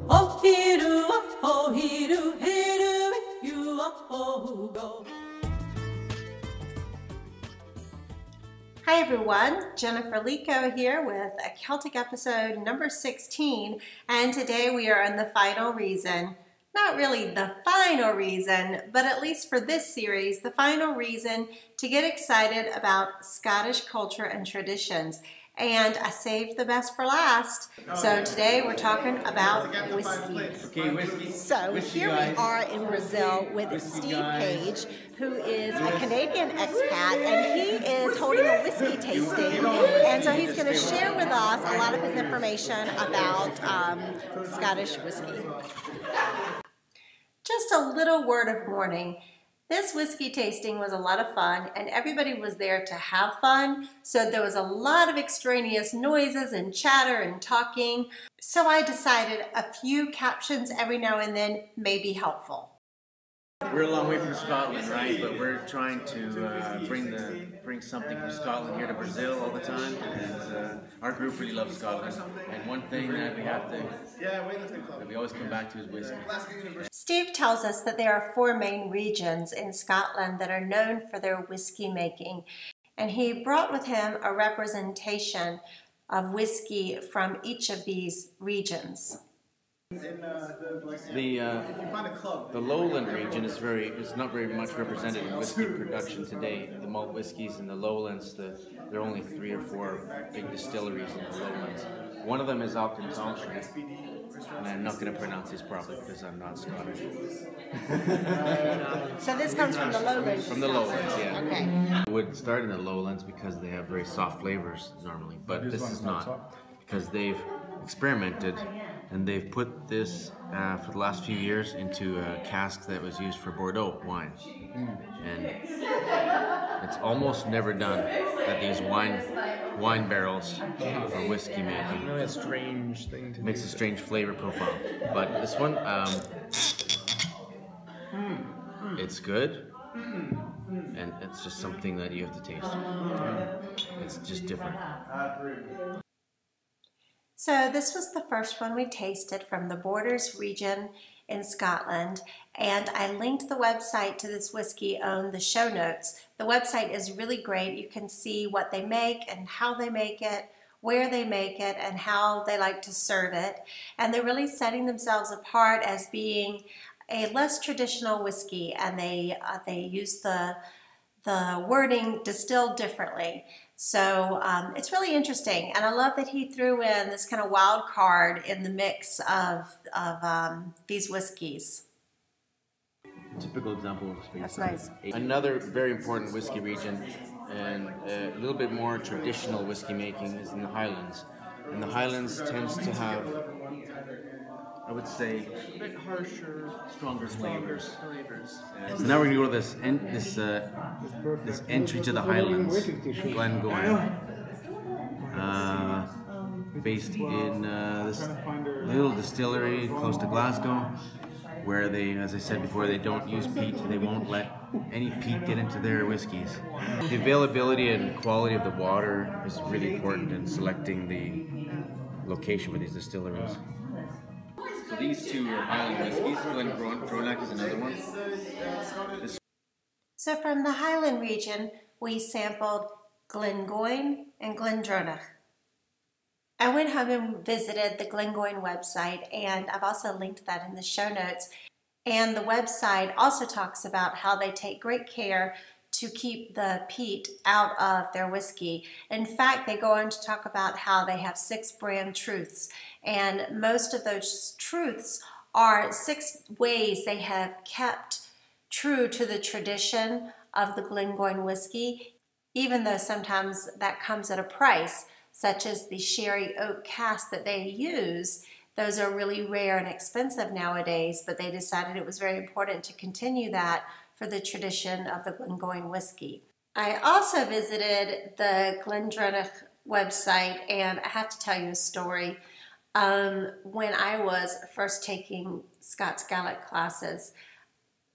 Oh, hiru, oh, hiru, hiru, you, oh, go. Hi everyone, Jennifer Lico here with a Celtic episode number 16, and today we are on the final reason. Not really the final reason, but at least for this series, the final reason to get excited about Scottish culture and traditions. And I saved the best for last. So today we're talking about whiskey. Okay, whiskey. So here we are in Brazil with Steve Page, who is a Canadian expat, and he is holding a whiskey tasting. And so he's going to share with us a lot of his information about Scottish whiskey. Just a little word of warning. This whiskey tasting was a lot of fun, and everybody was there to have fun, so there was a lot of extraneous noises and chatter and talking. So I decided a few captions every now and then may be helpful. We're a long way from Scotland, right? But we're trying to bring something from Scotland here to Brazil all the time, and our group really loves Scotland. And one thing that we always come back to is whiskey. Steve tells us that there are 4 main regions in Scotland that are known for their whiskey making, and he brought with him a representation of whiskey from each of these regions. The lowland region is not very much represented in whiskey production today. The malt whiskeys in the lowlands, there are only 3 or 4 big distilleries in the lowlands. One of them is Celtic Culture, and I'm not going to pronounce this properly because I'm not Scottish. So this comes from the lowlands? From the lowlands, yeah. Okay. It would start in the lowlands because they have very soft flavors normally, but this is not, because they've experimented and they've put this for the last few years into a cask that was used for Bordeaux wine. And it's almost never done that these wine barrels for whiskey making. Really a strange thing to Makes a strange flavor profile. But this one, it's good, and it's just something that you have to taste. It's just different. So this was the first one we tasted from the Borders region in Scotland, and I linked the website to this whiskey on the show notes. The website is really great. You can see what they make and how they make it, where they make it, and how they like to serve it. And they're really setting themselves apart as being a less traditional whiskey, and they use the wording distilled differently. So it's really interesting, and I love that he threw in this kind of wild card in the mix of these whiskeys. Typical example of space. That's nice. Another very important whiskey region and a little bit more traditional whiskey making is in the Highlands. And the Highlands tends to have, I would say, a bit harsher, stronger flavors. flavors. So now we're going to go to this entry to the Highlands, Glengoyne, based in this little distillery close to Glasgow, where they, as I said before, they don't use peat. They won't let any peat get into their whiskies. The availability and quality of the water is really important in selecting the location for these distilleries. So these 2 are Highland whiskies. Glengronak is another one. So from the Highland region, we sampled Glengoyne and Glendronach. I went home and visited the Glengoyne website, and I've also linked that in the show notes. And the website also talks about how they take great care to keep the peat out of their whiskey. In fact, they go on to talk about how they have 6 brand truths, and most of those truths are 6 ways they have kept true to the tradition of the Glengoyne whiskey, even though sometimes that comes at a price, such as the sherry oak cask that they use. Those are really rare and expensive nowadays, but they decided it was very important to continue that for the tradition of the Glengoyne whiskey. I also visited the Glendronach website, and I have to tell you a story. When I was first taking Scots Gaelic classes,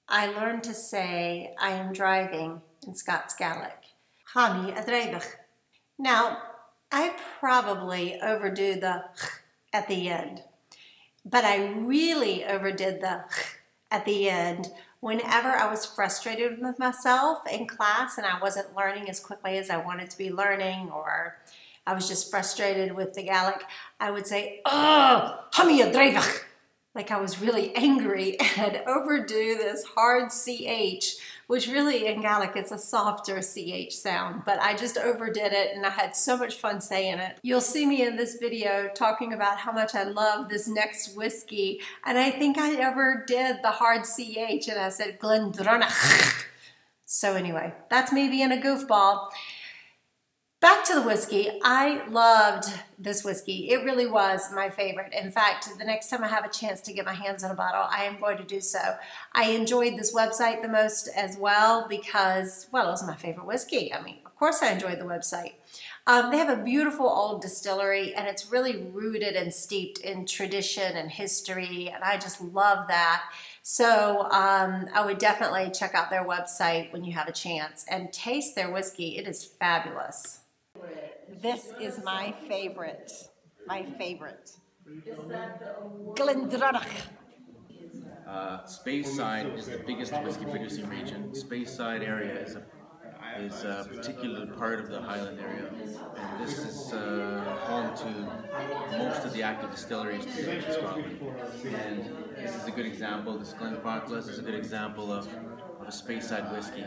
I learned to say I am driving in Scots Gaelic. Hani adreibach. Now, I probably overdo the at the end, but I really overdid the at the end whenever I was frustrated with myself in class and I wasn't learning as quickly as I wanted to be learning, or I was just frustrated with the Gaelic. I would say, "Oh, hamia dreivach," like I was really angry, and I'd overdo this hard CH, which really in Gaelic it's a softer CH sound, but I just overdid it and I had so much fun saying it. You'll see me in this video talking about how much I love this next whiskey, and I think I overdid the hard CH and I said Glendronach. So anyway, that's me being a goofball. Back to the whiskey. I loved this whiskey. It really was my favorite. In fact, the next time I have a chance to get my hands on a bottle, I am going to do so. I enjoyed this website the most as well because, well, it was my favorite whiskey. I mean, of course I enjoyed the website. They have a beautiful old distillery, and it's really rooted and steeped in tradition and history, and I just love that. So I would definitely check out their website when you have a chance and taste their whiskey. It is fabulous. This is my favorite. My favorite. Glendronach. Speyside is the biggest whiskey producing region. Speyside area is a particular part of the Highland area, and this is home to most of the active distilleries today in Scotland. And this is a good example. This Glenfarclas is a good example of a Speyside whiskey.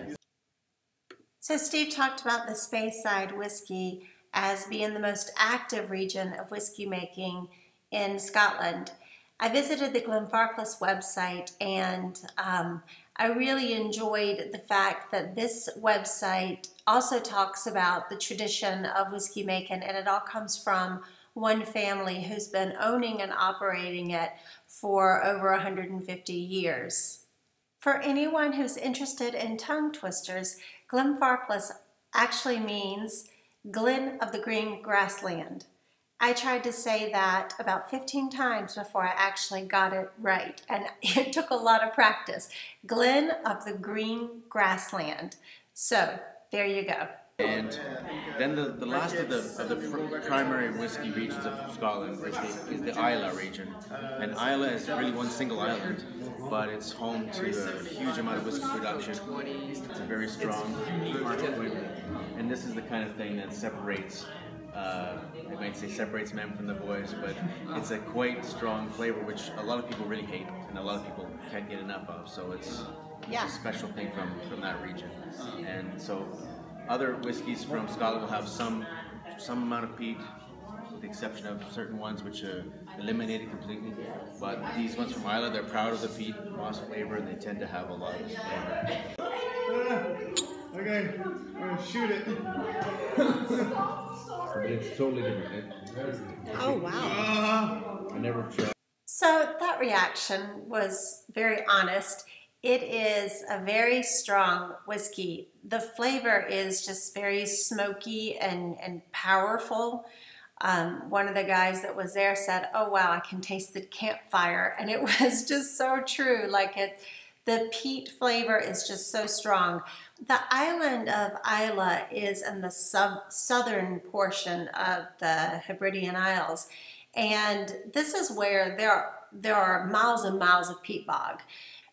So Steve talked about the Speyside whiskey as being the most active region of whiskey making in Scotland. I visited the Glenfarclas website, and I really enjoyed the fact that this website also talks about the tradition of whiskey making, and it all comes from one family who's been owning and operating it for over 150 years. For anyone who's interested in tongue twisters, Glenfarclas actually means Glen of the Green Grassland. I tried to say that about 15 times before I actually got it right, and it took a lot of practice. Glen of the Green Grassland. So there you go. And then the last of the primary whiskey regions of Scotland is the Islay region. And Islay is really one single island, but it's home to a huge amount of whiskey production. It's a very strong flavor. And this is the kind of thing that separates, they might say separates men from the boys, but it's a quite strong flavor which a lot of people really hate and a lot of people can't get enough of. So it's a special thing from that region. And so other whiskies from Scotland will have some amount of peat, with the exception of certain ones which are eliminated completely. But these ones from Islay, they're proud of the peat moss flavor, and they tend to have a lot of flavor. Okay, I'm gonna shoot it. It's totally different. Oh, wow. I never tried. So that reaction was very honest. It is a very strong whiskey. The flavor is just very smoky and powerful. One of the guys that was there said, "Oh wow, I can taste the campfire," and it was just so true. Like the peat flavor is just so strong. The island of Islay is in the southern portion of the Hebridean Isles, and this is where there are miles and miles of peat bog.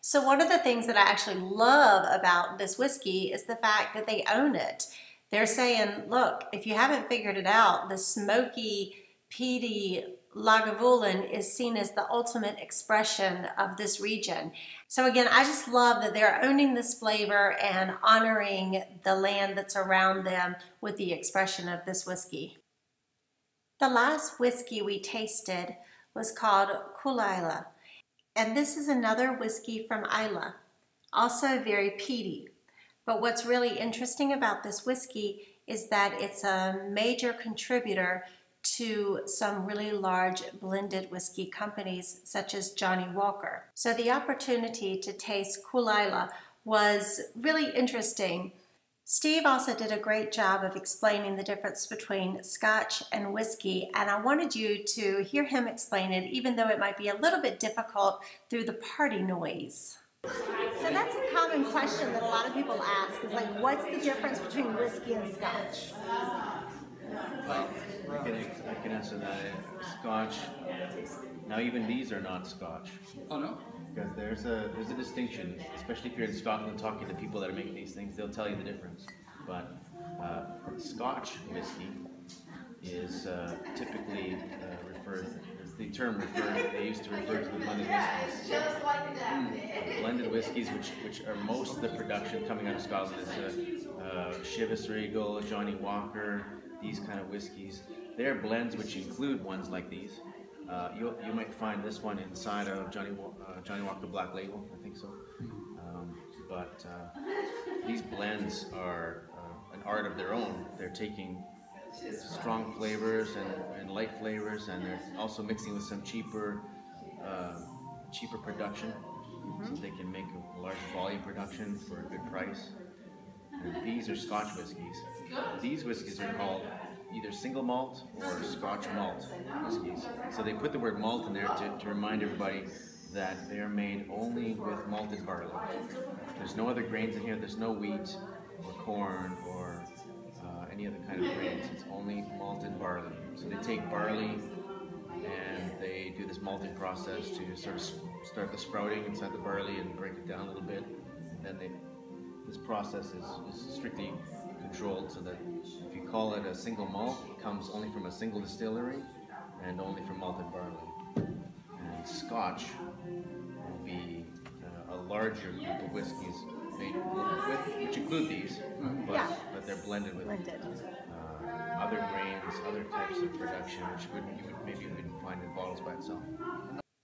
So one of the things that I actually love about this whiskey is the fact that they own it. They're saying, look, if you haven't figured it out, the smoky, peaty Lagavulin is seen as the ultimate expression of this region. So again, I just love that they're owning this flavor and honoring the land that's around them with the expression of this whiskey. The last whiskey we tasted was called Cualaila. And this is another whiskey from Islay, also very peaty. But what's really interesting about this whiskey is that it's a major contributor to some really large blended whiskey companies such as Johnnie Walker. So the opportunity to taste Cualaila was really interesting. Steve also did a great job of explaining the difference between Scotch and whiskey, and I wanted you to hear him explain it, even though it might be a little bit difficult through the party noise. So that's a common question that a lot of people ask, is like, what's the difference between whiskey and Scotch? I can answer that. Scotch. Now even these are not Scotch. Oh no? Because there's a distinction, especially if you're in Scotland talking to people that are making these things, they'll tell you the difference. But Scotch whiskey is typically referred, as the term they used to refer to the blended whiskeys. Blended whiskeys, which are most of the production coming out of Scotland, is Chivas Regal, Johnny Walker, these kind of whiskeys. They're blends which include ones like these. You might find this one inside of Johnny Walker Black Label, I think so. But these blends are an art of their own. They're taking strong flavors and light flavors, and they're also mixing with some cheaper production, so they can make a large volume production for a good price. And these are Scotch whiskies. These whiskies are called either single malt or Scotch malt whiskies. So they put the word malt in there to remind everybody that they are made only with malted barley. There's no other grains in here. There's no wheat or corn or any other kind of grains. It's only malted barley. So they take barley and they do this malting process to sort of start the sprouting inside the barley and break it down a little bit. And then this process is strictly controlled, so that if you call it a single malt, it comes only from a single distillery and only from malted barley. And Scotch will be a larger group of whiskies made with, which include these, but they're blended with other grains, other types of production, which maybe you wouldn't find in bottles by itself.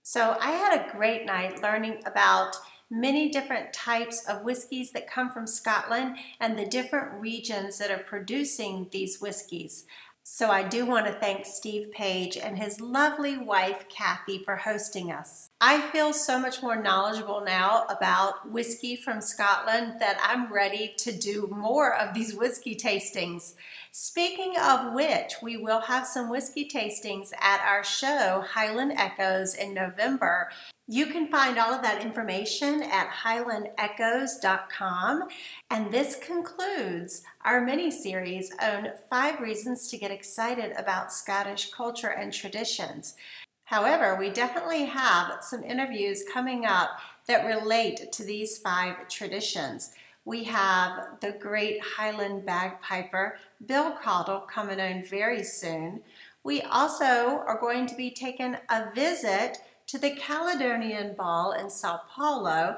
So I had a great night learning about many different types of whiskeys that come from Scotland and the different regions that are producing these whiskeys. So I do want to thank Steve Page and his lovely wife Kathy for hosting us. I feel so much more knowledgeable now about whiskey from Scotland that I'm ready to do more of these whiskey tastings. Speaking of which, we will have some whiskey tastings at our show Highland Echoes in November. You can find all of that information at highlandechoes.com. And this concludes our mini-series on 5 reasons to get excited about Scottish culture and traditions. However, we definitely have some interviews coming up that relate to these 5 traditions. We have the great Highland bagpiper, Bill Caudle, coming on very soon. We also are going to be taking a visit to the Caledonian Ball in Sao Paulo,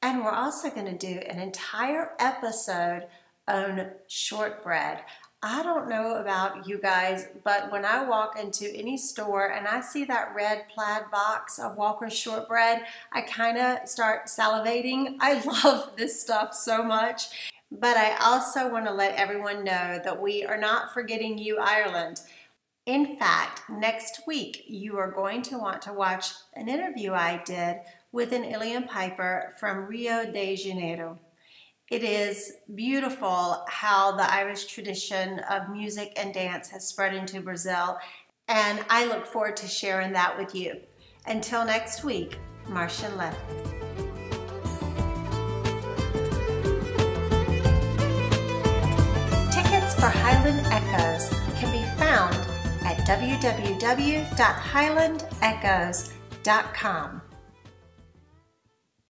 and we're also going to do an entire episode on shortbread. I don't know about you guys, but when I walk into any store and I see that red plaid box of Walker's shortbread, I kind of start salivating. I love this stuff so much. But I also want to let everyone know that we are not forgetting you, Ireland. In fact, next week you are going to want to watch an interview I did with an Uilleann piper from Rio de Janeiro. It is beautiful how the Irish tradition of music and dance has spread into Brazil, and I look forward to sharing that with you. Until next week, Marcia left. Tickets for Highland Echoes can be found at www.highlandechoes.com.